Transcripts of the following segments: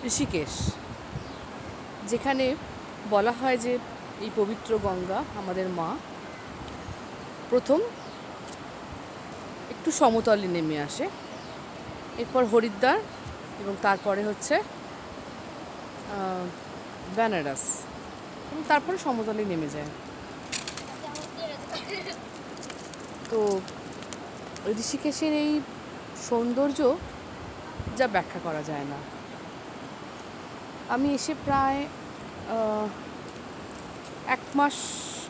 ঋষিকেশ, যেখানে বলা হয় যে এই পবিত্র গঙ্গা আমাদের মা প্রথম একটু সমতলে নেমে আসে, এরপর হরিদ্বার এবং তারপরে হচ্ছে বেনারস এবং তারপরে সমতলে নেমে যায়। তো ঋষিকেশের এই সৌন্দর্য যা ব্যাখ্যা করা যায় না। আমি এসে প্রায় 1 মাস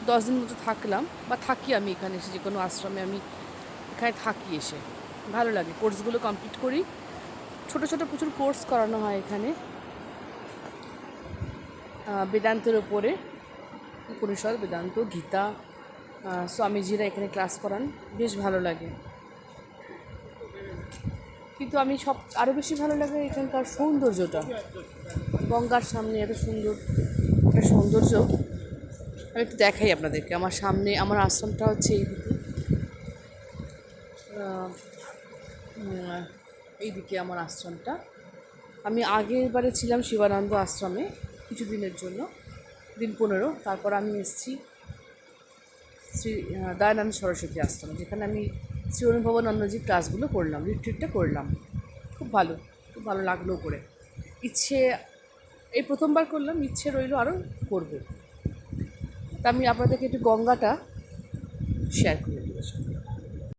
10 দিন মতো থাকলাম, বা থাকি আমি এখানে এসে, যে কোনো আশ্রমে আমি এখানে থাকি এসে। ভালো লাগে, কোর্সগুলো কমপ্লিট করি। ছোট ছোট প্রচুর কোর্স করানো হয় এখানে বেদান্তের ওপরে, উপনিষদ, বেদান্ত, গীতা, স্বামীজিরা এখানে ক্লাস করান, বেশ ভালো লাগে। কিন্তু আমি আরও বেশি ভালো লাগে এখানকার সৌন্দর্যটা। গঙ্গার সামনে এত সুন্দর একটা সৌন্দর্য। আমি একটু দেখাই আপনাদেরকে। আমার সামনে আমার আশ্রমটা হচ্ছে এইদিকে আমার আশ্রমটা। আমি আগের বারে ছিলাম শিবানন্দ আশ্রমে কিছুদিনের জন্য, দিন 15। তারপর আমি এসেছি শ্রী দয়ানন্দ সরস্বতী আশ্রমে, যেখানে আমি শ্রী অনুভবানন্দজির ক্লাসগুলো করলাম, রিট্রিটটা করলাম। খুব ভালো লাগলো করে। এই প্রথমবার করলাম, ইচ্ছে রইল আরও করব। তা আমি আপনাদেরকে একটু গঙ্গাটা শেয়ার করি।